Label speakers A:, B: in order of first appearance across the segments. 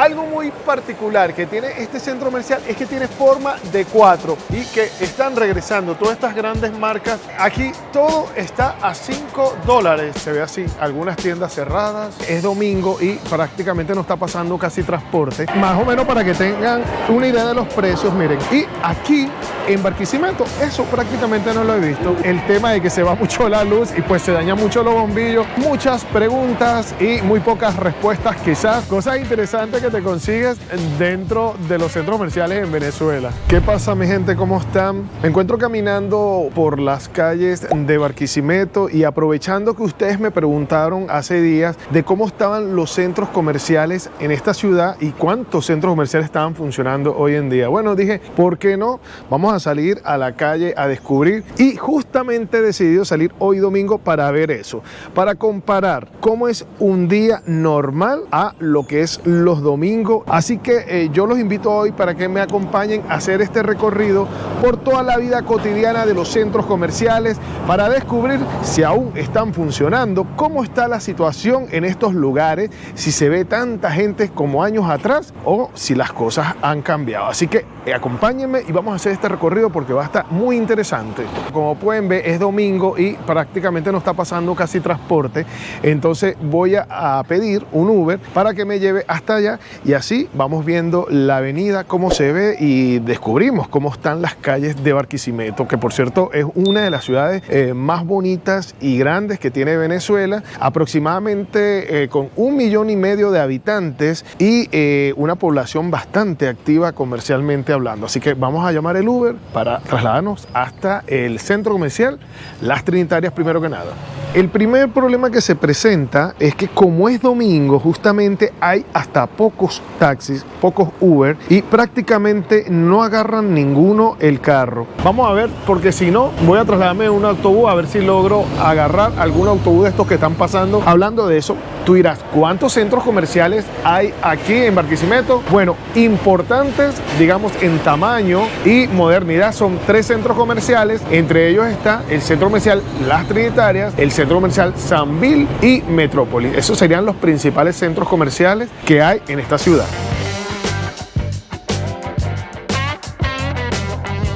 A: Algo muy particular que tiene este centro comercial es que tiene forma de 4 y que están regresando todas estas grandes marcas. Aquí todo está a $5. Se ve así, algunas tiendas cerradas. Es domingo y prácticamente no está pasando casi transporte. Más o menos para que tengan una idea de los precios, miren. Y aquí en Barquisimeto eso prácticamente no lo he visto. El tema de que se va mucho la luz y pues se dañan mucho los bombillos. Muchas preguntas y muy pocas respuestas quizás. Cosas interesantes que te consigues dentro de los centros comerciales en Venezuela. ¿Qué pasa, mi gente? ¿Cómo están? Me encuentro caminando por las calles de Barquisimeto y aprovechando que ustedes me preguntaron hace días de cómo estaban los centros comerciales en esta ciudad y cuántos centros comerciales estaban funcionando hoy en día. Bueno, dije, ¿por qué no? Vamos a salir a la calle a descubrir y justamente he decidido salir hoy domingo para ver eso, para comparar cómo es un día normal a lo que es los domingos. Así que yo los invito hoy para que me acompañen a hacer este recorrido por toda la vida cotidiana de los centros comerciales para descubrir si aún están funcionando, cómo está la situación en estos lugares, si se ve tanta gente como años atrás o si las cosas han cambiado. Así que acompáñenme y vamos a hacer este recorrido porque va a estar muy interesante. Como pueden ver, es domingo y prácticamente no está pasando casi transporte, entonces voy a pedir un Uber para que me lleve hasta allá y así vamos viendo la avenida, cómo se ve y descubrimos cómo están las calles de Barquisimeto, que por cierto es una de las ciudades más bonitas y grandes que tiene Venezuela, aproximadamente con 1,5 millones de habitantes y una población bastante activa comercialmente hablando. Así que vamos a llamar el Uber para trasladarnos hasta el centro comercial Las Trinitarias primero que nada. El primer problema que se presenta es que como es domingo, justamente hay hasta pocos taxis, pocos Uber y prácticamente no agarran ninguno el carro. Vamos a ver, porque si no, voy a trasladarme en un autobús a ver si logro agarrar algún autobús de estos que están pasando. Hablando de eso, tú dirás, ¿cuántos centros comerciales hay aquí en Barquisimeto? Bueno, importantes, digamos, en tamaño y modernidad, son 3 centros comerciales. Entre ellos está el centro comercial Las Trinitarias, el centro comercial Sambil y Metrópolis. Esos serían los principales centros comerciales que hay en esta ciudad.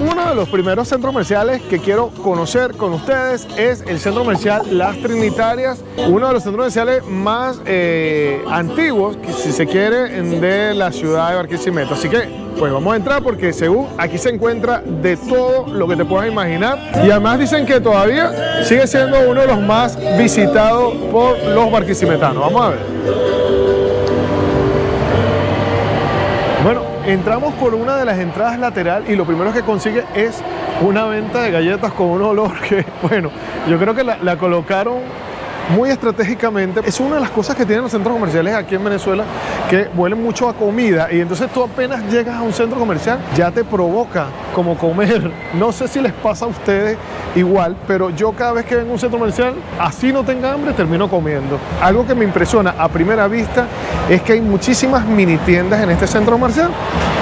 A: Uno de los primeros centros comerciales que quiero conocer con ustedes es el centro comercial Las Trinitarias, uno de los centros comerciales más antiguos, que si se quiere, de la ciudad de Barquisimeto. Así que pues vamos a entrar porque según aquí se encuentra de todo lo que te puedas imaginar y además dicen que todavía sigue siendo uno de los más visitados por los barquisimetanos. Vamos a ver. Bueno, entramos por una de las entradas lateral y lo primero que consigue es una venta de galletas con un olor que, bueno, yo creo que la colocaron muy estratégicamente. Es una de las cosas que tienen los centros comerciales aquí en Venezuela, que huelen mucho a comida y entonces tú apenas llegas a un centro comercial ya te provoca como comer. No sé si les pasa a ustedes igual, pero yo cada vez que vengo a un centro comercial, así no tenga hambre, termino comiendo. Algo que me impresiona a primera vista es que hay muchísimas mini tiendas en este centro comercial.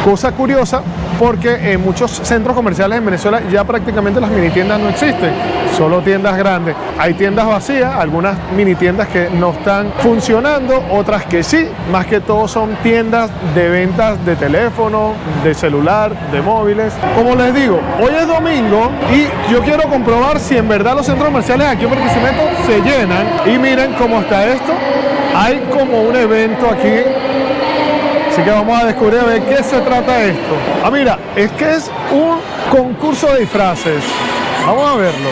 A: Cosa curiosa, porque en muchos centros comerciales en Venezuela ya prácticamente las mini tiendas no existen, solo tiendas grandes. Hay tiendas vacías, algunas mini tiendas que no están funcionando, otras que sí. Más que todo son tiendas de ventas de teléfono, de celular, de móviles. Como les digo, hoy es domingo y yo quiero comprobar si en verdad los centros comerciales aquí en Barquisimeto se llenan. Y miren cómo está esto. Hay como un evento aquí. Así que vamos a descubrir a ver qué se trata esto. Ah, mira, es que es un concurso de disfraces. Vamos a verlo.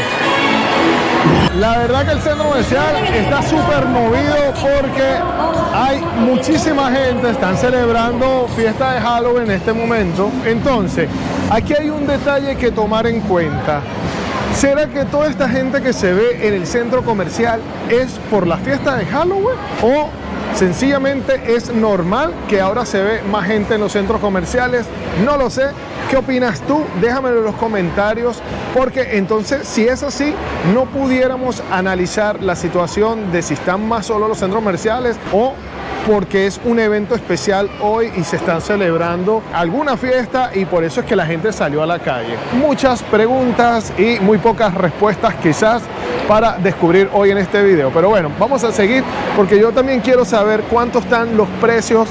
A: La verdad que el centro comercial está súper movido porque hay muchísima gente, están celebrando fiesta de Halloween en este momento. Entonces, aquí hay un detalle que tomar en cuenta. ¿Será que toda esta gente que se ve en el centro comercial es por la fiesta de Halloween? ¿O sencillamente es normal que ahora se ve más gente en los centros comerciales? No lo sé. ¿Qué opinas tú? Déjamelo en los comentarios, porque entonces si es así, no pudiéramos analizar la situación de si están más solos los centros comerciales o porque es un evento especial hoy y se están celebrando alguna fiesta y por eso es que la gente salió a la calle. Muchas preguntas y muy pocas respuestas quizás. para descubrir hoy en este video. Pero bueno, vamos a seguir porque yo también quiero saber cuánto están los precios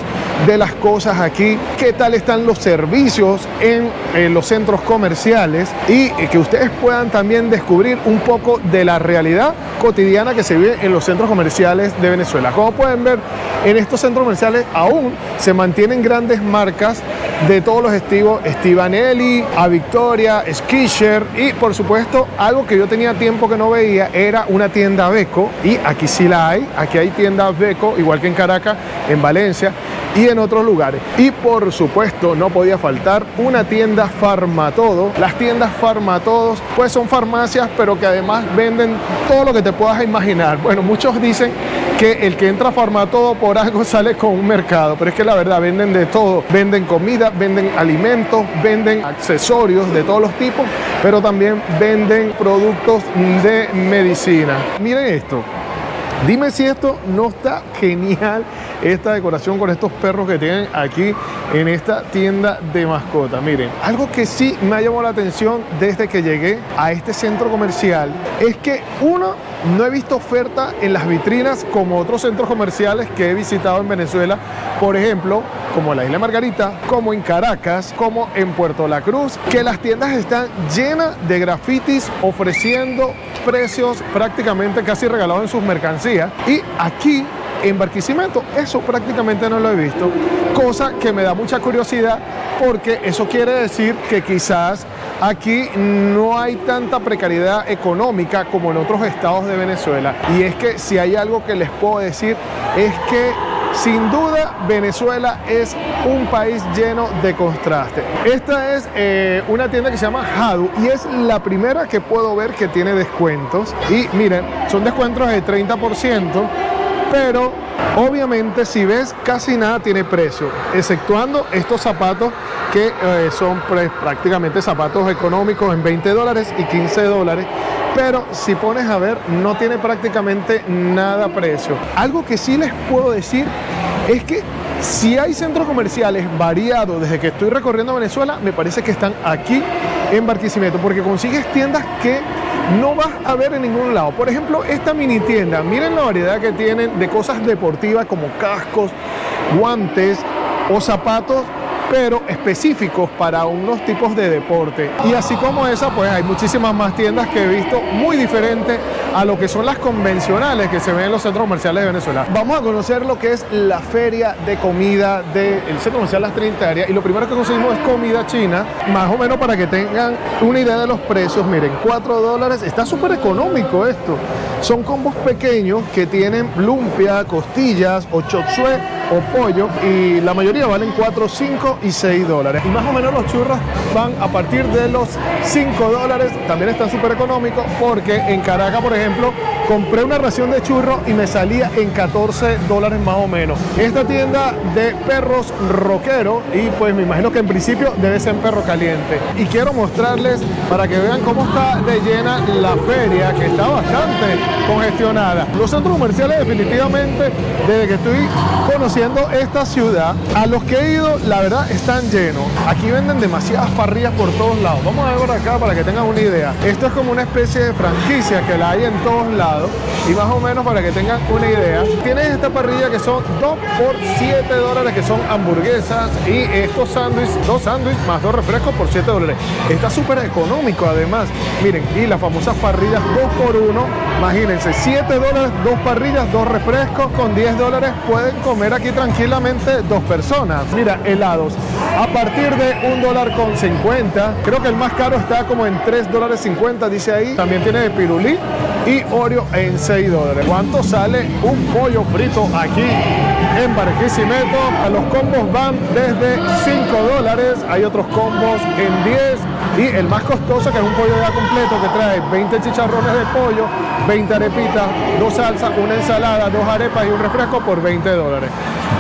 A: de las cosas aquí, qué tal están los servicios en los centros comerciales y que ustedes puedan también descubrir un poco de la realidad cotidiana que se vive en los centros comerciales de Venezuela. Como pueden ver, en estos centros comerciales aún se mantienen grandes marcas de todos los estilos, Stefanelli, A Victoria, Skisher y por supuesto algo que yo tenía tiempo que no veía era una tienda Beko, y aquí sí la hay. Aquí hay tiendas Beko, igual que en Caracas, en Valencia y en otros lugares. Y por supuesto no podía faltar una tienda Farmatodo. Las tiendas Farmatodos pues son farmacias, pero que además venden todo lo que te puedas imaginar. Bueno, muchos dicen que el que entra a Farmatodo por algo sale con un mercado, pero es que la verdad venden de todo. Venden comida, venden alimentos, venden accesorios de todos los tipos, pero también venden productos de medicina. Miren esto. Dime si esto no está genial, esta decoración con estos perros que tienen aquí en esta tienda de mascotas. Miren, algo que sí me ha llamado la atención desde que llegué a este centro comercial es que no he visto oferta en las vitrinas como otros centros comerciales que he visitado en Venezuela, por ejemplo, como la Isla Margarita, como en Caracas, como en Puerto La Cruz, que las tiendas están llenas de grafitis ofreciendo precios prácticamente casi regalados en sus mercancías. Y aquí en Barquisimeto eso prácticamente no lo he visto, cosa que me da mucha curiosidad porque eso quiere decir que quizás aquí no hay tanta precariedad económica como en otros estados de Venezuela. Y es que si hay algo que les puedo decir es que sin duda Venezuela es un país lleno de contraste. Esta es una tienda que se llama Hadu y es la primera que puedo ver que tiene descuentos. Y miren, son descuentos de 30%, pero obviamente si ves casi nada tiene precio, exceptuando estos zapatos que son prácticamente zapatos económicos en $20 y $15. Pero si pones a ver, no tiene prácticamente nada precio. Algo que sí les puedo decir es que si hay centros comerciales variados desde que estoy recorriendo Venezuela, me parece que están aquí en Barquisimeto, porque consigues tiendas que no vas a ver en ningún lado. Por ejemplo, esta mini tienda, miren la variedad que tienen de cosas deportivas como cascos, guantes o zapatos, pero específicos para unos tipos de deporte. Y así como esa, pues hay muchísimas más tiendas que he visto muy diferentes a lo que son las convencionales que se ven en los centros comerciales de Venezuela. Vamos a conocer lo que es la feria de comida del centro comercial Las Trinitarias, y lo primero que conseguimos es comida china, más o menos para que tengan una idea de los precios. Miren, $4, está súper económico esto. Son combos pequeños que tienen lumpia, costillas o chop suey o pollo, y la mayoría valen $4, $5 y $6. Y más o menos los churros van a partir de los $5. También están súper económicos porque en Caracas, por ejemplo, compré una ración de churros y me salía en $14 más o menos. Esta tienda de perros roqueros, y pues me imagino que en principio debe ser perro caliente. Y quiero mostrarles para que vean cómo está de llena la feria, que está bastante congestionada. Los centros comerciales definitivamente, desde que estoy conociendo esta ciudad, a los que he ido, la verdad están llenos. Aquí venden demasiadas parrillas por todos lados. Vamos a ver por acá para que tengan una idea. Esto es como una especie de franquicia que la hay en todos lados, y más o menos para que tengan una idea, tienes esta parrilla que son 2 por $7, que son hamburguesas, y estos sándwiches, 2 sándwiches más 2 refrescos por $7. Está súper económico además. Miren, y las famosas parrillas 2 por 1, imagínense, $7, 2 parrillas, 2 refrescos, con $10 pueden comer aquí tranquilamente 2 personas. Mira, helados a partir de $1.50, creo que el más caro está como en $3.50, dice ahí. También tiene de pirulí y Oreo en $6. ¿Cuánto sale un pollo frito aquí en Barquisimeto? Los combos van desde $5, hay otros combos en 10, y el más costoso, que es un pollo ya completo que trae 20 chicharrones de pollo, 20 arepitas, 2 salsas, una ensalada, 2 arepas y un refresco por $20.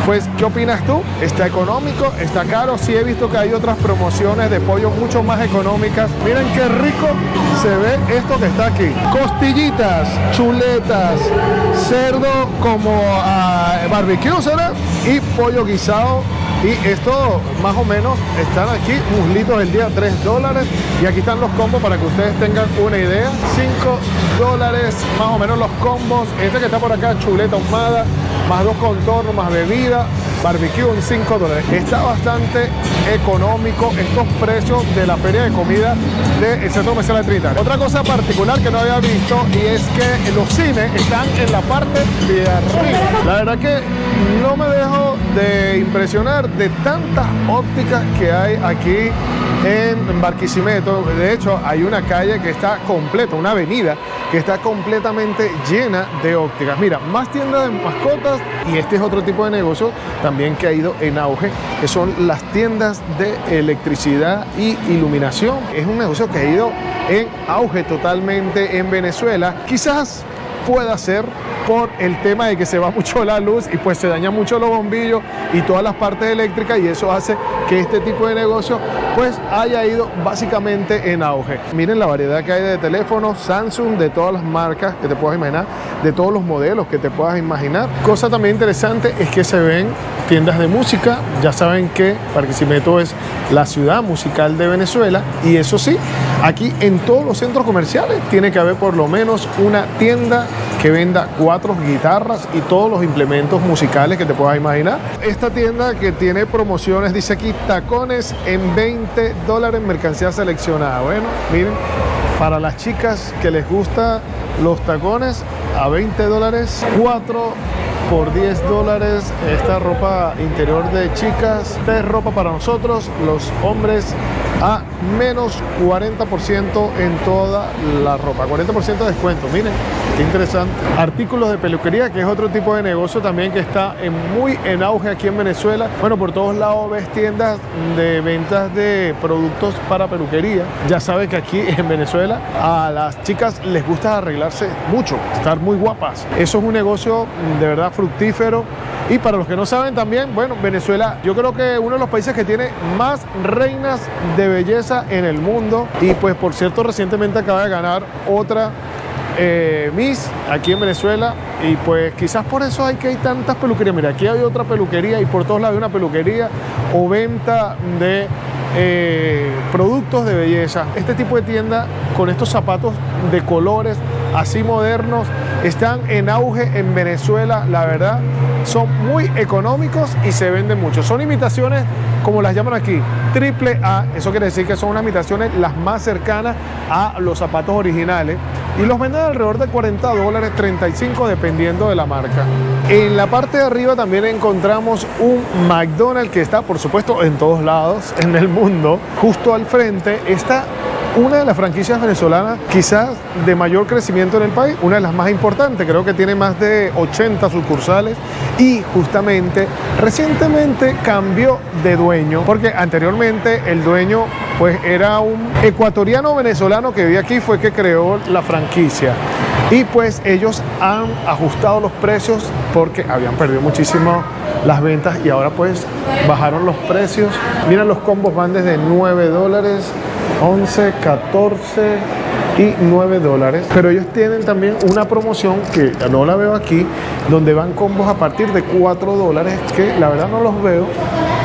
A: Pues, ¿qué opinas tú? ¿Está económico? ¿Está caro? Sí, he visto que hay otras promociones de pollo mucho más económicas. Miren qué rico se ve esto que está aquí. Costillitas, chuletas, cerdo como barbecue, ¿será? Y pollo guisado. Y esto más o menos están aquí, muslitos del día, $3. Y aquí están los combos para que ustedes tengan una idea. dólares, más o menos los combos. Este que está por acá, chuleta ahumada, más 2 contornos, más bebida, barbecue en 5 dólares. Está bastante económico estos precios de la feria de comida del Centro Comercial de Trinidad. Otra cosa particular que no había visto, y es que los cines están en la parte de arriba. La verdad que no me dejo de impresionar de tantas ópticas que hay aquí en Barquisimeto. De hecho, hay una calle que está completa, una avenida que está completamente llena de ópticas. Mira, más tiendas de mascotas, y este es otro tipo de negocio también que ha ido en auge, que son las tiendas de electricidad y iluminación. Es un negocio que ha ido en auge totalmente en Venezuela. Quizás pueda ser por el tema de que se va mucho la luz y pues se dañan mucho los bombillos y todas las partes eléctricas, y eso hace que este tipo de negocio pues haya ido básicamente en auge. Miren la variedad que hay de teléfonos Samsung, de todas las marcas que te puedas imaginar, de todos los modelos que te puedas imaginar. Cosa también interesante es que se ven tiendas de música. Ya saben que Barquisimeto es la ciudad musical de Venezuela, y eso sí, aquí en todos los centros comerciales tiene que haber por lo menos una tienda que venda 4 guitarras y todos los implementos musicales que te puedas imaginar. Esta tienda que tiene promociones, dice aquí tacones en 20 dólares, mercancía seleccionada. Bueno, miren, para las chicas que les gustan los tacones a 20 dólares, 4 por 10 dólares esta ropa interior de chicas. Esta es ropa para nosotros, los hombres, a menos 40% en toda la ropa, 40% de descuento. Miren, qué interesante. Artículos de peluquería, que es otro tipo de negocio también que está muy en auge aquí en Venezuela. Bueno, por todos lados ves tiendas de ventas de productos para peluquería. Ya sabes que aquí en Venezuela a las chicas les gusta arreglarse mucho, estar muy guapas. Eso es un negocio de verdad fructífero. Y para los que no saben también, bueno, Venezuela, yo creo que uno de los países que tiene más reinas de belleza en el mundo. Y pues, por cierto, recientemente acaba de ganar otra Miss aquí en Venezuela, y pues quizás por eso hay tantas peluquerías. Mira, aquí hay otra peluquería y por todos lados hay una peluquería o venta de productos de belleza. Este tipo de tienda con estos zapatos de colores así modernos están en auge en Venezuela. La verdad, son muy económicos y se venden mucho. Son imitaciones, como las llaman aquí, triple A. Eso quiere decir que son unas imitaciones las más cercanas a los zapatos originales, y los venden alrededor de 40 dólares, 35 dependiendo de la marca. En la parte de arriba también encontramos un McDonald's que está, por supuesto, en todos lados en el mundo. Justo al frente está una de las franquicias venezolanas quizás de mayor crecimiento en el país, una de las más importantes. Creo que tiene más de 80 sucursales, y justamente recientemente cambió de dueño, porque anteriormente el dueño pues era un ecuatoriano venezolano que vivía aquí, fue que creó la franquicia, y pues ellos han ajustado los precios porque habían perdido muchísimo las ventas, y ahora pues bajaron los precios. Mira, los combos van desde 9 dólares, 11, 14 y 9 dólares, pero ellos tienen también una promoción que no la veo aquí, donde van combos a partir de 4 dólares, que la verdad no los veo,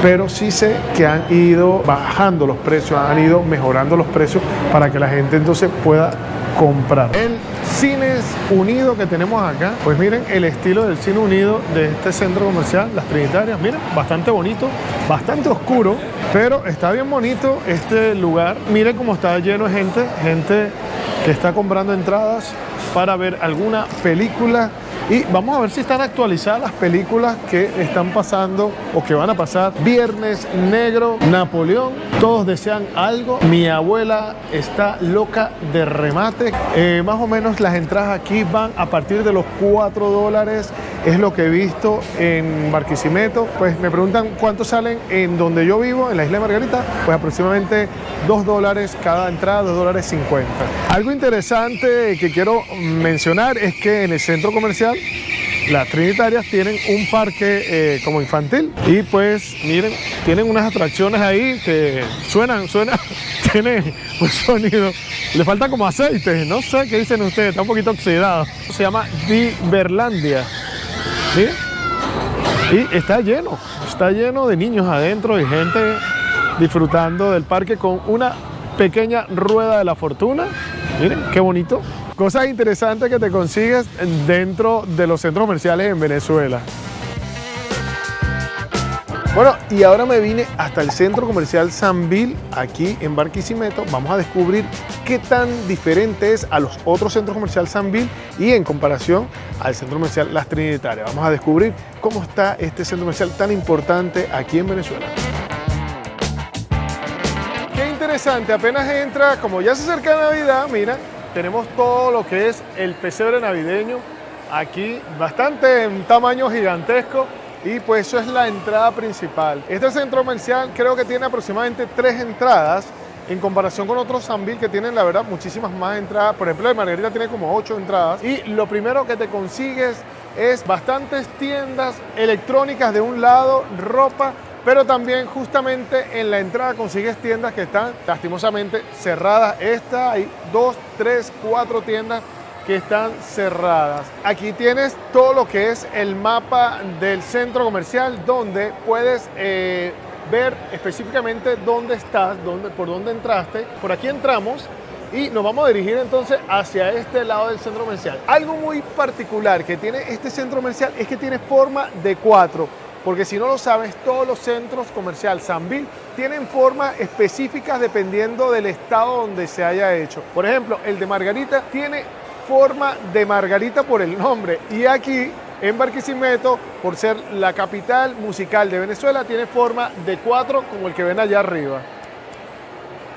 A: pero sí sé que han ido bajando los precios, han ido mejorando los precios para que la gente entonces pueda comprar. El Cines Unido que tenemos acá, pues miren el estilo del Cine Unido de este centro comercial, Las Trinitarias. Miren, bastante bonito, bastante oscuro, pero está bien bonito este lugar. Miren cómo está lleno de gente que está comprando entradas para ver alguna película, y vamos a ver si están actualizadas las películas que están pasando o que van a pasar. Viernes Negro, Napoleón, Todos Desean Algo, Mi Abuela Está Loca de Remate. Más o menos las entradas aquí van a partir de los 4 dólares, es lo que he visto en Barquisimeto. Pues me preguntan cuánto salen en donde yo vivo, en la isla de Margarita. Pues aproximadamente 2 dólares cada entrada, 2 dólares 50. Algo interesante que quiero mencionar es que en el centro comercial Las Trinitarias tienen un parque como infantil, y pues miren, tienen unas atracciones ahí que suenan, tiene un sonido, le falta como aceite, no sé qué dicen ustedes, está un poquito oxidado. Se llama Diverlandia, ¿sí? Y está lleno de niños adentro y gente disfrutando del parque con una pequeña rueda de la fortuna. Miren qué bonito. Cosas interesantes que te consigues dentro de los centros comerciales en Venezuela. Bueno, y ahora me vine hasta el centro comercial Sambil, aquí en Barquisimeto. Vamos a descubrir qué tan diferente es a los otros centros comerciales Sambil y en comparación al centro comercial Las Trinitarias. Vamos a descubrir cómo está este centro comercial tan importante aquí en Venezuela. Qué interesante, apenas entra, como ya se acerca Navidad, mira, tenemos todo lo que es el pesebre navideño aquí, bastante en tamaño gigantesco. Y pues eso es la entrada principal. Este centro comercial creo que tiene aproximadamente 3 entradas en comparación con otros Sambil que tienen la verdad muchísimas más entradas. Por ejemplo, el Margarita tiene como 8 entradas. Y lo primero que te consigues es bastantes tiendas electrónicas de un lado, ropa, pero también justamente en la entrada consigues tiendas que están lastimosamente cerradas. Esta hay 2, 3, 4 tiendas que están cerradas. Aquí tienes todo lo que es el mapa del centro comercial donde puedes ver específicamente dónde estás, por dónde entraste. Por aquí entramos y nos vamos a dirigir entonces hacia este lado del centro comercial. Algo muy particular que tiene este centro comercial es que tiene forma de 4. Porque si no lo sabes, todos los centros comerciales Sambil tienen formas específicas dependiendo del estado donde se haya hecho. Por ejemplo, el de Margarita tiene forma de margarita por el nombre y aquí en Barquisimeto, por ser la capital musical de Venezuela, tiene forma de 4 como el que ven allá arriba.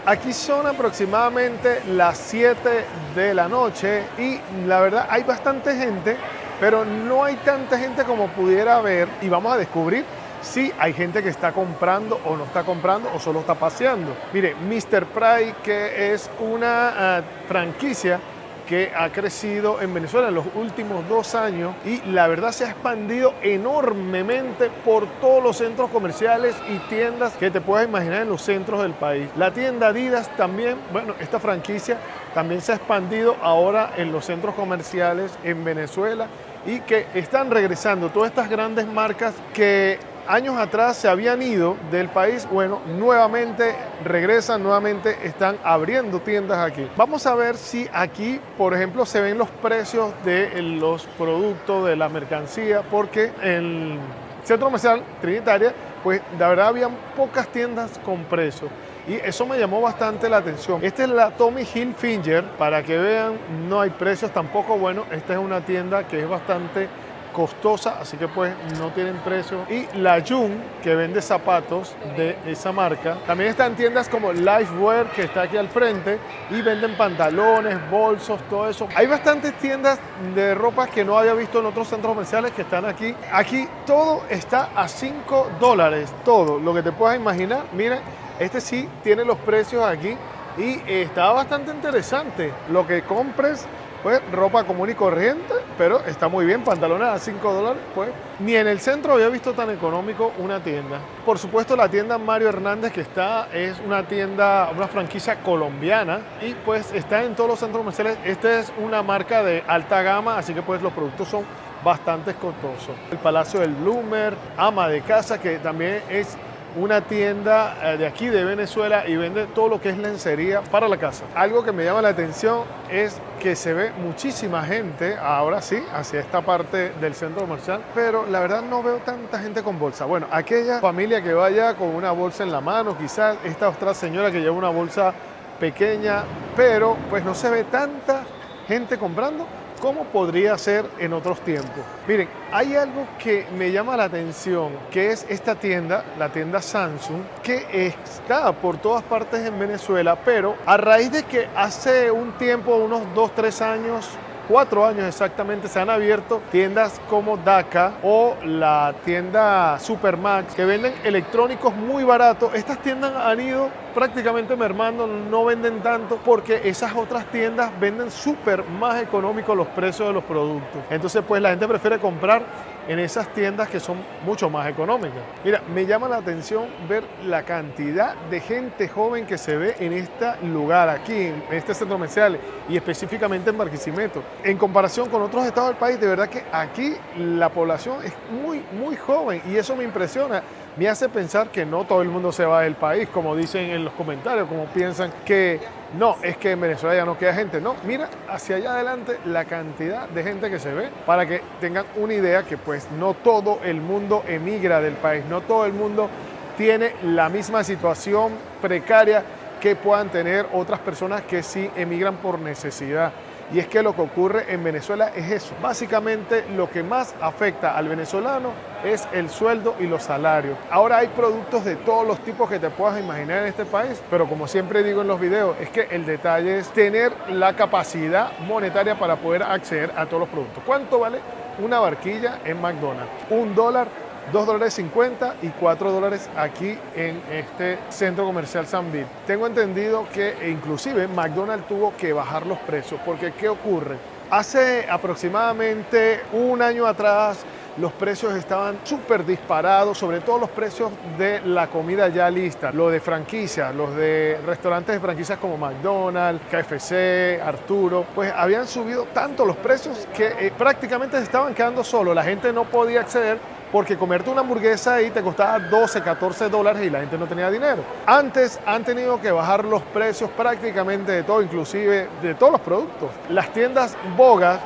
A: Aquí son aproximadamente las 7 de la noche y la verdad hay bastante gente, pero no hay tanta gente como pudiera haber y vamos a descubrir si hay gente que está comprando o no está comprando o solo está paseando. Mire, Mr. Pride, que es una franquicia que ha crecido en Venezuela en los últimos 2 años y la verdad se ha expandido enormemente por todos los centros comerciales y tiendas que te puedas imaginar en los centros del país. La tienda Adidas también, bueno, esta franquicia también se ha expandido ahora en los centros comerciales en Venezuela y que están regresando todas estas grandes marcas que años atrás se habían ido del país, bueno, nuevamente regresan, nuevamente están abriendo tiendas aquí. Vamos a ver si aquí, por ejemplo, se ven los precios de los productos, de la mercancía, porque en el centro comercial Trinitaria, pues la verdad habían pocas tiendas con precio. Y eso me llamó bastante la atención. Esta es la Tommy Hilfiger, para que vean, no hay precios tampoco. Bueno, esta es una tienda que es bastante costosa, así que pues no tienen precio. Y la Jung, que vende zapatos de esa marca. También están tiendas como Lifewear, que está aquí al frente, y venden pantalones, bolsos, todo eso. Hay bastantes tiendas de ropa que no había visto en otros centros comerciales que están aquí. Aquí todo está a $5, todo lo que te puedas imaginar. Miren, este sí tiene los precios aquí y está bastante interesante. Lo que compres, pues ropa común y corriente, pero está muy bien, pantalones a $5, pues ni en el centro había visto tan económico una tienda. Por supuesto, la tienda Mario Hernández que está es una tienda, una franquicia colombiana y pues está en todos los centros comerciales. Esta es una marca de alta gama, así que pues los productos son bastante costosos. El Palacio del Bloomer, Ama de Casa, que también es una tienda de aquí de Venezuela y vende todo lo que es lencería para la casa. Algo que me llama la atención es que se ve muchísima gente, ahora sí, hacia esta parte del centro comercial, pero la verdad no veo tanta gente con bolsa. Bueno, aquella familia que vaya con una bolsa en la mano, quizás esta otra señora que lleva una bolsa pequeña, pero pues no se ve tanta gente comprando como podría ser en otros tiempos. Miren, hay algo que me llama la atención, que es esta tienda, la tienda Samsung, que está por todas partes en Venezuela, pero a raíz de que hace un tiempo, unos 2, 3 años, 4 años exactamente, se han abierto tiendas como Daca o la tienda Supermax, que venden electrónicos muy baratos. Estas tiendas han ido prácticamente mermando, no venden tanto porque esas otras tiendas venden súper más económicos los precios de los productos. Entonces pues la gente prefiere comprar en esas tiendas que son mucho más económicas. Mira, me llama la atención ver la cantidad de gente joven que se ve en este lugar, aquí en este centro comercial y específicamente en Barquisimeto. En comparación con otros estados del país, de verdad que aquí la población es muy joven y eso me impresiona. me hace pensar que no todo el mundo se va del país, como dicen en los comentarios, como piensan que no, es que en Venezuela ya no queda gente. No, mira hacia allá adelante la cantidad de gente que se ve, para que tengan una idea que pues no todo el mundo emigra del país, no todo el mundo tiene la misma situación precaria que puedan tener otras personas que sí emigran por necesidad. Y es que lo que ocurre en Venezuela es eso. Básicamente lo que más afecta al venezolano es el sueldo y los salarios. Ahora hay productos de todos los tipos que te puedas imaginar en este país, pero como siempre digo en los videos, es que el detalle es tener la capacidad monetaria para poder acceder a todos los productos. ¿Cuánto vale una barquilla en McDonald's? $1, $2.50 y $4 aquí en este centro comercial Sambil. Tengo entendido que inclusive McDonald's tuvo que bajar los precios, porque ¿qué ocurre? Hace aproximadamente un año atrás los precios estaban súper disparados, sobre todo los precios de la comida ya lista, lo de franquicias, los de restaurantes de franquicias como McDonald's, KFC, Arturo, pues habían subido tanto los precios que prácticamente se estaban quedando solos, la gente no podía acceder porque comerte una hamburguesa ahí te costaba $12, $14 y la gente no tenía dinero. Antes han tenido que bajar los precios prácticamente de todo, inclusive de todos los productos. Las tiendas Bogas,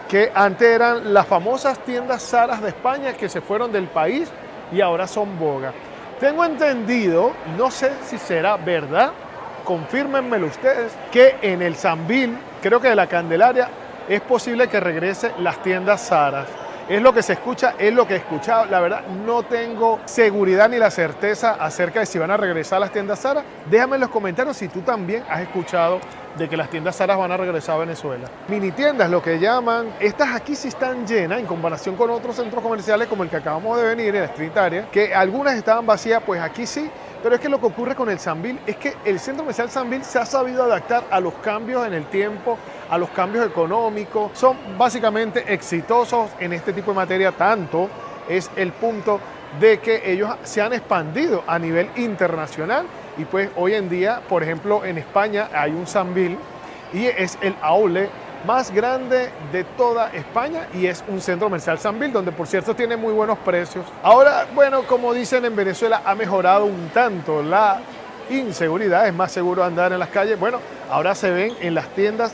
A: que antes eran las famosas tiendas Zaras de España, que se fueron del país y ahora son Bogas. Tengo entendido, no sé si será verdad, confírmenmelo ustedes, que en el Sambil, creo que de la Candelaria, es posible que regrese las tiendas Zaras. Es lo que se escucha, es lo que he escuchado. La verdad, no tengo seguridad ni la certeza acerca de si van a regresar las tiendas Zara. Déjame en los comentarios si tú también has escuchado de que las tiendas Zara van a regresar a Venezuela. Mini tiendas, lo que llaman, estas aquí sí están llenas en comparación con otros centros comerciales como el que acabamos de venir, en la Street Area, que algunas estaban vacías, pues aquí sí. Pero es que lo que ocurre con el Sambil es que el centro comercial Sambil se ha sabido adaptar a los cambios en el tiempo, a los cambios económicos. Son básicamente exitosos en este tipo de materia, tanto es el punto de que ellos se han expandido a nivel internacional y pues hoy en día, por ejemplo, en España hay un Sambil y es el outlet más grande de toda España y es un centro comercial Sambil, donde por cierto tiene muy buenos precios. Ahora, bueno, como dicen en Venezuela, ha mejorado un tanto la inseguridad, es más seguro andar en las calles. Bueno, ahora se ven en las tiendas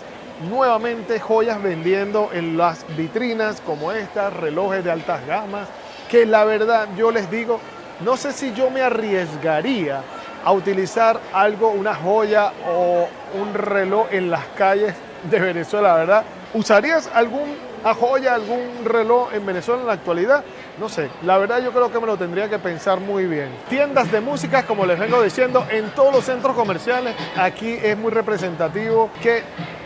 A: nuevamente joyas vendiendo en las vitrinas como estas, relojes de altas gamas, que la verdad yo les digo, no sé si yo me arriesgaría a utilizar algo, una joya o un reloj en las calles de Venezuela, ¿verdad? ¿Usarías alguna joya, algún reloj en Venezuela en la actualidad? No sé, la verdad yo creo que me lo tendría que pensar muy bien. Tiendas de música, como les vengo diciendo, en todos los centros comerciales, aquí es muy representativo que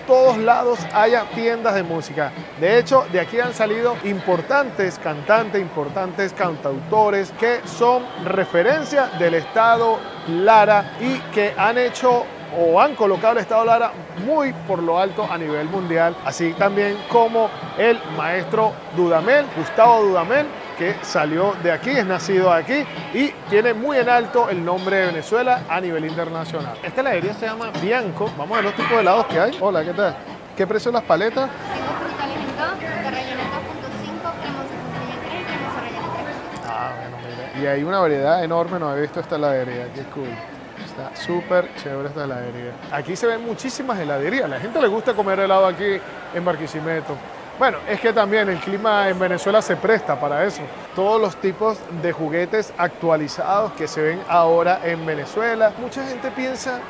A: todos lados haya tiendas de música. De hecho, de aquí han salido importantes cantantes, importantes cantautores que son referencia del estado Lara y que han hecho o han colocado el estado Lara muy por lo alto a nivel mundial, así también como el maestro Dudamel, Gustavo Dudamel, que salió de aquí, es nacido aquí y tiene muy en alto el nombre de Venezuela a nivel internacional. Esta heladería se llama Bianco. Vamos a ver los tipos de helados que hay. Hola, ¿qué tal? ¿Qué precio las paletas?
B: Tengo frutales en 2, fruta rellena en 2.5, cremosa con rellena 3 y cremosa rellena 3.
A: Ah, bueno, mira. Y hay una variedad enorme, no he visto esta heladería, qué cool. Está súper chévere esta heladería. Aquí se ven muchísimas heladerías. A la gente le gusta comer helado aquí en Barquisimeto. Bueno, es que también el clima en Venezuela se presta para eso. Todos los tipos de juguetes actualizados que se ven ahora en Venezuela. Mucha gente piensa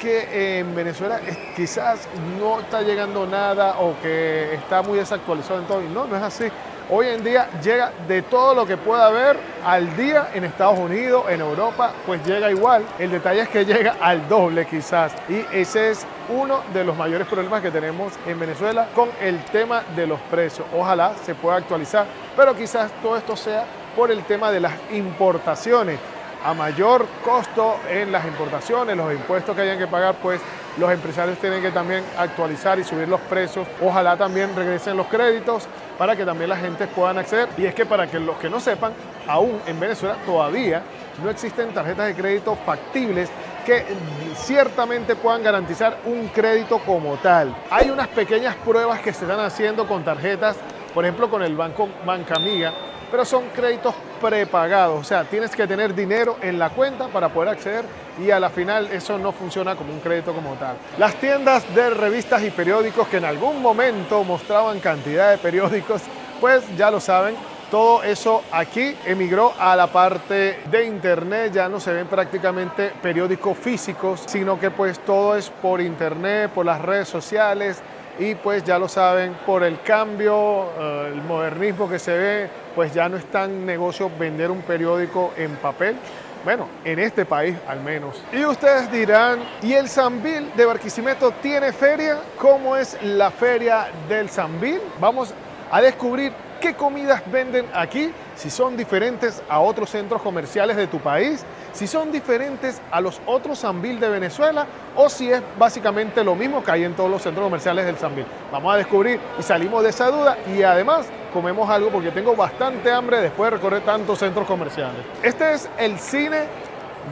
A: que en Venezuela quizás no está llegando nada o que está muy desactualizado en todo. Y no, no es así. Hoy en día llega de todo lo que pueda haber al día en Estados Unidos, en Europa, pues llega igual. El detalle es que llega al doble quizás. Y ese es uno de los mayores problemas que tenemos en Venezuela con el tema de los precios. Ojalá se pueda actualizar, pero quizás todo esto sea por el tema de las importaciones. A mayor costo en las importaciones, los impuestos que hayan que pagar, pues los empresarios tienen que también actualizar y subir los precios. Ojalá también regresen los créditos para que también la gente puedan acceder. Y es que para que los que no sepan, aún en Venezuela todavía no existen tarjetas de crédito factibles que ciertamente puedan garantizar un crédito como tal. Hay unas pequeñas pruebas que se están haciendo con tarjetas, por ejemplo con el banco Bancamiga, pero son créditos prepagados, o sea, tienes que tener dinero en la cuenta para poder acceder y a la final eso no funciona como un crédito como tal. Las tiendas de revistas y periódicos que en algún momento mostraban cantidad de periódicos, pues ya lo saben, todo eso aquí emigró a la parte de internet, ya no se ven prácticamente periódicos físicos, sino que pues todo es por internet, por las redes sociales y pues ya lo saben, por el cambio, el modernismo que se ve, pues ya no es tan negocio vender un periódico en papel. Bueno, en este país al menos. Y ustedes dirán, ¿y el Sambil de Barquisimeto tiene feria? ¿Cómo es la feria del Sambil? Vamos a descubrir qué comidas venden aquí, si son diferentes a otros centros comerciales de tu país, si son diferentes a los otros Sambil de Venezuela o si es básicamente lo mismo que hay en todos los centros comerciales del Sambil. Vamos a descubrir y salimos de esa duda y además comemos algo porque tengo bastante hambre después de recorrer tantos centros comerciales. Este es el cine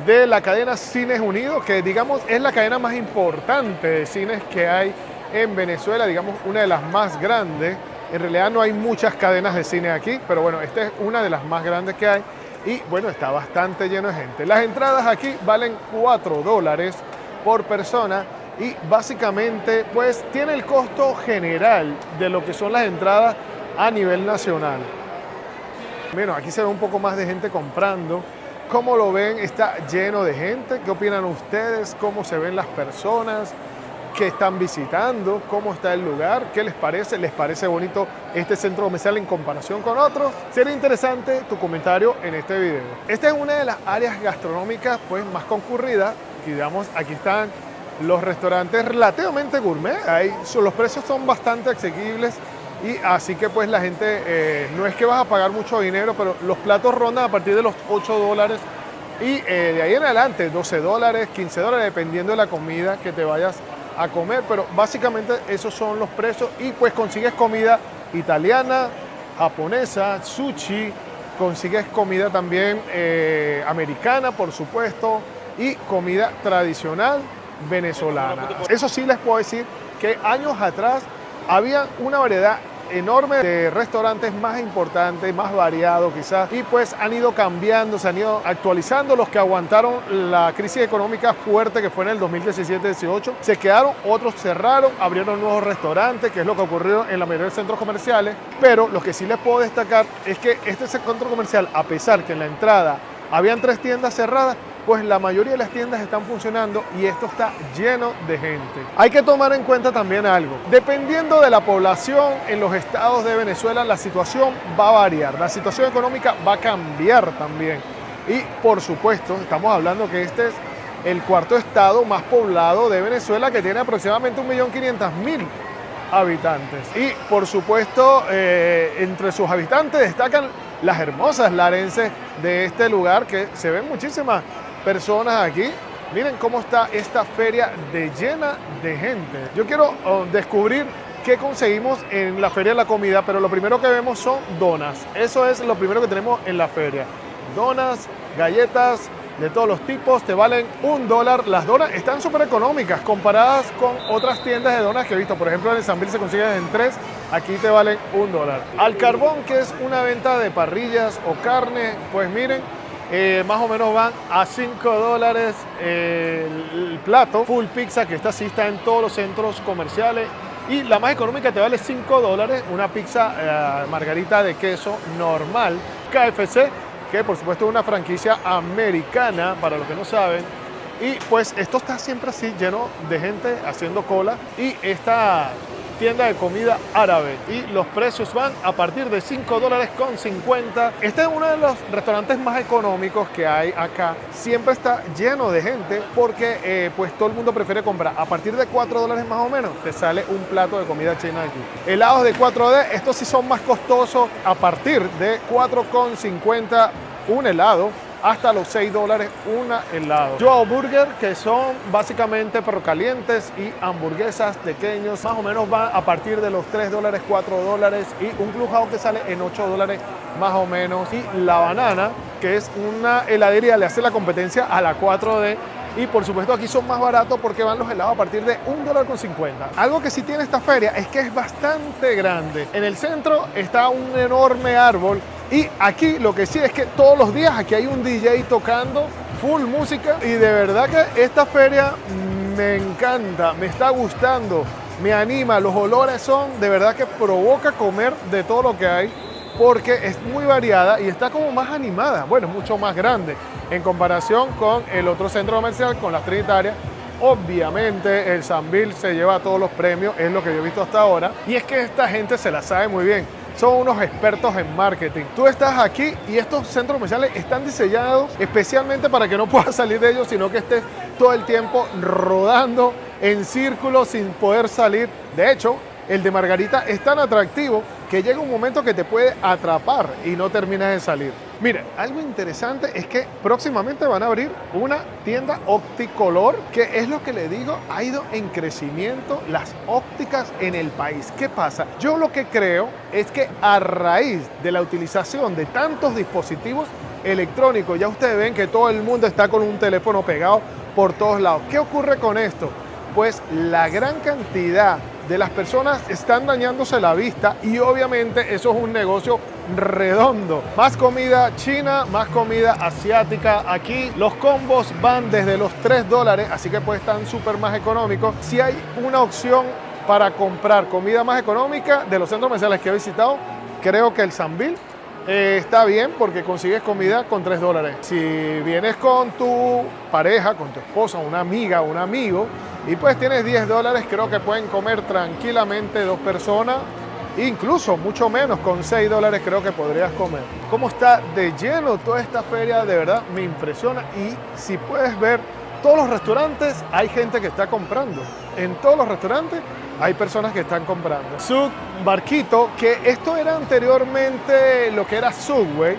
A: de la cadena Cines Unidos, que digamos es la cadena más importante de cines que hay en Venezuela, digamos una de las más grandes. En realidad no hay muchas cadenas de cine aquí, pero bueno, esta es una de las más grandes que hay y bueno, está bastante lleno de gente. Las entradas aquí valen $4 por persona y básicamente pues tiene el costo general de lo que son las entradas a nivel nacional. Bueno, aquí se ve un poco más de gente comprando. ¿Cómo lo ven? Está lleno de gente. ¿Qué opinan ustedes? ¿Cómo se ven las personas que están visitando? ¿Cómo está el lugar? ¿Qué les parece? ¿Les parece bonito este centro comercial en comparación con otros? Sería interesante tu comentario en este video. Esta es una de las áreas gastronómicas pues más concurridas. Digamos, aquí están los restaurantes relativamente gourmet. Los precios son bastante asequibles y así que pues la gente no es que vas a pagar mucho dinero, pero los platos rondan a partir de los $8 y de ahí en adelante $12, $15, dependiendo de la comida que te vayas a comer, pero básicamente esos son los precios y pues consigues comida italiana, japonesa, sushi, consigues comida también americana, por supuesto, y comida tradicional venezolana. Eso sí les puedo decir que años atrás había una variedad enorme de restaurantes más importantes, más variados quizás, y pues han ido cambiando, se han ido actualizando. Los que aguantaron la crisis económica fuerte que fue en el 2017-18 se quedaron, otros cerraron, abrieron nuevos restaurantes, que es lo que ocurrió en la mayoría de centros comerciales. Pero lo que sí les puedo destacar es que este centro comercial, a pesar que en la entrada habían 3 tiendas cerradas, pues la mayoría de las tiendas están funcionando y esto está lleno de gente. Hay que tomar en cuenta también algo. Dependiendo de la población en los estados de Venezuela, la situación va a variar. La situación económica va a cambiar también. Y por supuesto, estamos hablando que este es el 4.º estado más poblado de Venezuela, que tiene aproximadamente 1.500.000 habitantes. Y por supuesto, entre sus habitantes destacan las hermosas larenses de este lugar, que se ven muchísimas personas aquí. Miren cómo está esta feria de llena de gente. Yo quiero descubrir qué conseguimos en la feria de la comida, pero lo primero que vemos son donas. Eso es lo primero que tenemos en la feria. Donas, galletas de todos los tipos, te valen $1. Las donas están súper económicas comparadas con otras tiendas de donas que he visto. Por ejemplo, en el Sambil se consiguen en 3, aquí te valen $1. Al carbón, que es una venta de parrillas o carne, pues miren, más o menos van a $5 el plato. Full pizza, que esta sí está en todos los centros comerciales. Y la más económica te vale $5, una pizza margarita de queso normal. KFC, que por supuesto es una franquicia americana, para los que no saben. Y pues esto está siempre así, lleno de gente haciendo cola. Y esta tienda de comida árabe, y los precios van a partir de $5.50. Este es uno de los restaurantes más económicos que hay acá. Siempre está lleno de gente porque pues todo el mundo prefiere comprar. A partir de $4 más o menos te sale un plato de comida china aquí. Helados de 4D, estos sí son más costosos, a partir de $4.50 un helado, hasta los $6 un helado. Joe Burger, que son básicamente perros calientes y hamburguesas pequeños, más o menos van a partir de los $3, $4, y un Clubhouse que sale en $8 más o menos. Y La Banana, que es una heladería, le hace la competencia a la 4D. Y por supuesto aquí son más baratos porque van los helados a partir de $1.50. Algo que sí tiene esta feria es que es bastante grande. En el centro está un enorme árbol Y aquí lo que sí es que todos los días aquí hay un DJ tocando full música y de verdad que esta feria me encanta, me está gustando, me anima, los olores son de verdad que provoca comer de todo lo que hay porque es muy variada y está como más animada, bueno, es mucho más grande en comparación con el otro centro comercial, con las Trinitarias. Obviamente el Sambil se lleva todos los premios, es lo que yo he visto hasta ahora, y es que esta gente se la sabe muy bien. Son unos expertos en marketing. Tú estás aquí y estos centros comerciales están diseñados especialmente para que no puedas salir de ellos, sino que estés todo el tiempo rodando en círculos sin poder salir. De hecho, el de Margarita es tan atractivo que llega un momento que te puede atrapar y no terminas de salir. Mira, algo interesante es que próximamente van a abrir una tienda Opticolor, que es lo que le digo, ha ido en crecimiento las ópticas en el país. ¿Qué pasa? Yo lo que creo es que a raíz de la utilización de tantos dispositivos electrónicos, ya ustedes ven que todo el mundo está con un teléfono pegado por todos lados. ¿Qué ocurre con esto? Pues la gran cantidad de las personas están dañándose la vista y obviamente eso es un negocio redondo. Más comida china, más comida asiática. Aquí los combos van desde los $3, así que pues están súper más económicos. Si hay una opción para comprar comida más económica de los centros comerciales que he visitado, creo que el Sambil está bien porque consigues comida con $3. Si vienes con tu pareja, con tu esposa, una amiga, un amigo, y pues tienes $10, creo que pueden comer tranquilamente 2 personas, incluso mucho menos, con $6 creo que podrías comer. Cómo está de lleno toda esta feria, de verdad me impresiona. Y si puedes ver, todos los restaurantes hay gente que está comprando. En todos los restaurantes hay personas que están comprando. Zug Barquito, que esto era anteriormente lo que era Subway,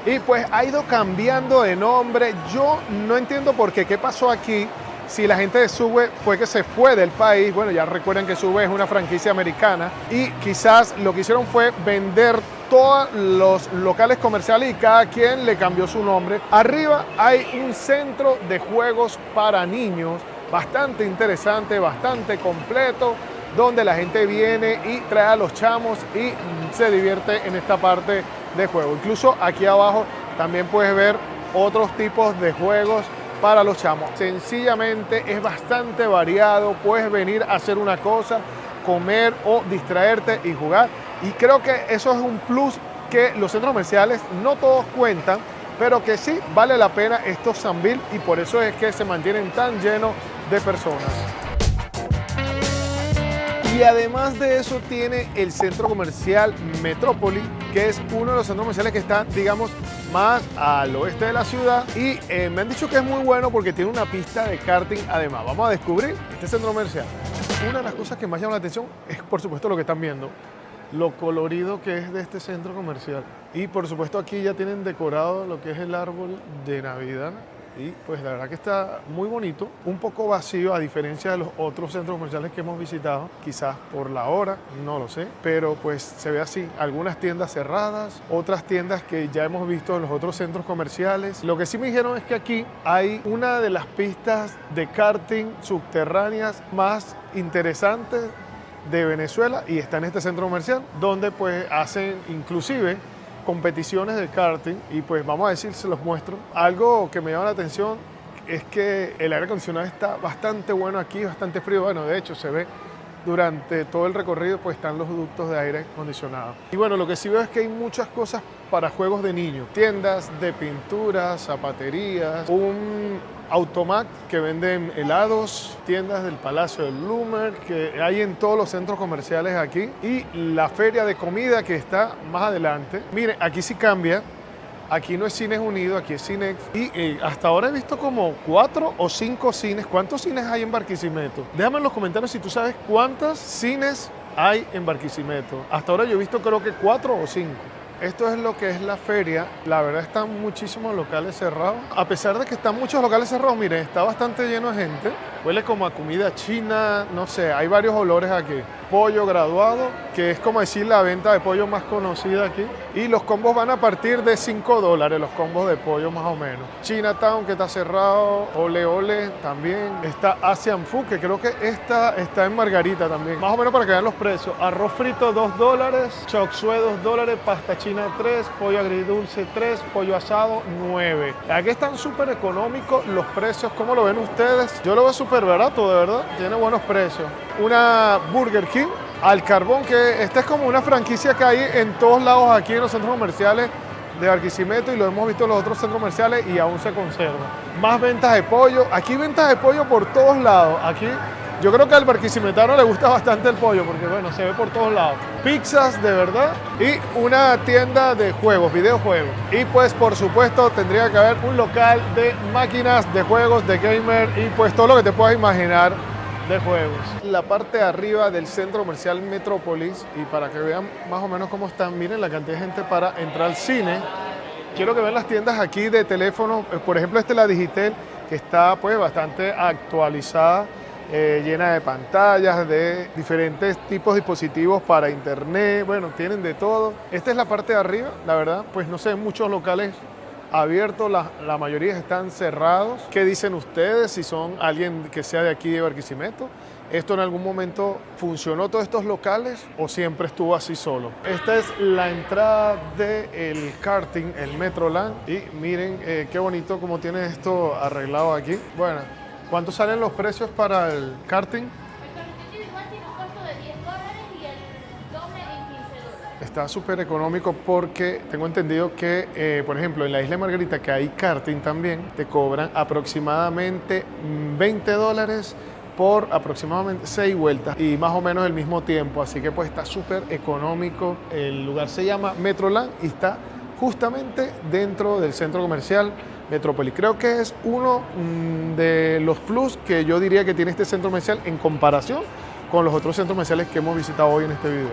A: y pues ha ido cambiando de nombre. Yo no entiendo por qué pasó aquí. Si la gente de Subway fue que se fue del país, bueno, ya recuerden que Subway es una franquicia americana y quizás lo que hicieron fue vender todos los locales comerciales y cada quien le cambió su nombre. Arriba hay un centro de juegos para niños bastante interesante, bastante completo, donde la gente viene y trae a los chamos y se divierte en esta parte de juego. Incluso aquí abajo también puedes ver otros tipos de juegos para los chamos. Sencillamente es bastante variado, puedes venir a hacer una cosa, comer o distraerte y jugar. Y creo que eso es un plus que los centros comerciales no todos cuentan, pero que sí vale la pena estos Sambil y por eso es que se mantienen tan llenos de personas. Y además de eso tiene el centro comercial Metrópoli, que es uno de los centros comerciales que está, digamos, más al oeste de la ciudad. Y me han dicho que es muy bueno porque tiene una pista de karting además. Vamos a descubrir este centro comercial. Una de las cosas que más llama la atención es, por supuesto, lo que están viendo. Lo colorido que es de este centro comercial. Y, por supuesto, aquí ya tienen decorado lo que es el árbol de Navidad. Y pues la verdad que está muy bonito, un poco vacío a diferencia de los otros centros comerciales que hemos visitado, quizás por la hora, no lo sé, pero pues se ve así, algunas tiendas cerradas, otras tiendas que ya hemos visto en los otros centros comerciales. Lo que sí me dijeron es que aquí hay una de las pistas de karting subterráneas más interesantes de Venezuela y está en este centro comercial, donde pues hacen inclusive competiciones de karting y pues vamos a decir, se los muestro. Algo que me llama la atención es que el aire acondicionado está bastante bueno aquí, bastante frío. Bueno, de hecho se ve durante todo el recorrido, pues están los ductos de aire acondicionado. Y bueno, lo que sí veo es que hay muchas cosas para juegos de niños. Tiendas de pinturas, zapaterías, un automat que venden helados, tiendas del Palacio del Bloomer que hay en todos los centros comerciales aquí y la feria de comida que está más adelante. Miren, aquí sí cambia. Aquí no es Cines Unidos, aquí es Cinex. Y hasta ahora he visto como 4 o 5 cines. ¿Cuántos cines hay en Barquisimeto? Déjame en los comentarios si tú sabes cuántos cines hay en Barquisimeto. Hasta ahora yo he visto creo que 4 o 5. Esto es lo que es la feria. La verdad están muchísimos locales cerrados. A pesar de que están muchos locales cerrados, miren, está bastante lleno de gente. Huele como a comida china, no sé, hay varios olores aquí. Pollo graduado, que es como decir la venta de pollo más conocida aquí. Y los combos van a partir de $5, los combos de pollo más o menos. Chinatown, que está cerrado. Ole Ole también. Está Asian Food, que creo que esta está en Margarita también. Más o menos para que vean los precios. Arroz frito $2, chop suey $2, pasta china 3, pollo agridulce 3, pollo asado 9. Aquí están súper económicos los precios. ¿Cómo lo ven ustedes? Yo lo veo súper barato, de verdad. Tiene buenos precios. Una Burger King al carbón, que esta es como una franquicia que hay en todos lados aquí en los centros comerciales de Barquisimeto, y lo hemos visto en los otros centros comerciales y aún se conserva. Más ventas de pollo. Aquí ventas de pollo por todos lados. Aquí yo creo que al barquisimetano le gusta bastante el pollo porque, bueno, se ve por todos lados. Pizzas de verdad y una tienda de juegos, videojuegos. Y pues, por supuesto, tendría que haber un local de máquinas de juegos, de gamer y pues todo lo que te puedas imaginar de juegos. La parte de arriba del centro comercial Metrópolis, y para que vean más o menos cómo están, miren la cantidad de gente para entrar al cine. Quiero que vean las tiendas aquí de teléfono. Por ejemplo, esta es la Digitel, que está pues bastante actualizada. Llena de pantallas, de diferentes tipos de dispositivos para internet, bueno, tienen de todo. Esta es la parte de arriba, la verdad, pues no sé, muchos locales abiertos, la mayoría están cerrados. ¿Qué dicen ustedes si son alguien que sea de aquí de Barquisimeto? ¿Esto en algún momento funcionó todos estos locales o siempre estuvo así solo? Esta es la entrada del karting, el Metroland, y miren qué bonito como tiene esto arreglado aquí. Bueno, ¿cuánto salen los precios para el karting?
C: El carrito individual tiene un costo de $10 y el doble en $15.
A: Está súper económico porque tengo entendido que, por ejemplo, en la Isla de Margarita, que hay karting también, te cobran aproximadamente $20 por aproximadamente 6 vueltas y más o menos el mismo tiempo. Así que pues está súper económico. El lugar se llama Metroland y está justamente dentro del centro comercial Metrópolis. Creo que es uno de los plus que yo diría que tiene este centro comercial en comparación con los otros centros comerciales que hemos visitado hoy en este video.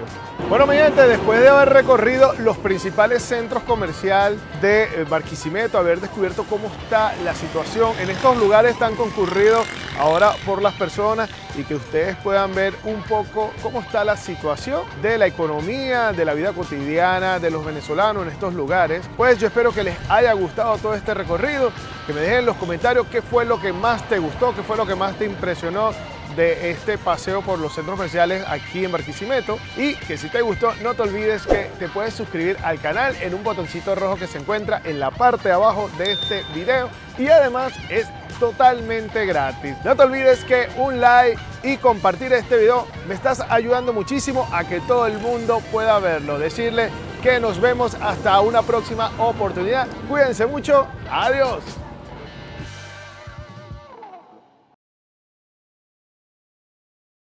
A: Bueno, mi gente, después de haber recorrido los principales centros comerciales de Barquisimeto, haber descubierto cómo está la situación en estos lugares tan concurridos ahora por las personas, y que ustedes puedan ver un poco cómo está la situación de la economía, de la vida cotidiana de los venezolanos en estos lugares, pues yo espero que les haya gustado todo este recorrido, que me dejen en los comentarios qué fue lo que más te gustó, qué fue lo que más te impresionó de este paseo por los centros comerciales aquí en Barquisimeto, y que si te gustó no te olvides que te puedes suscribir al canal en un botoncito rojo que se encuentra en la parte de abajo de este video, y además es totalmente gratis. No te olvides que un like y compartir este video me estás ayudando muchísimo a que todo el mundo pueda verlo. Decirle que nos vemos hasta una próxima oportunidad. Cuídense mucho. Adiós.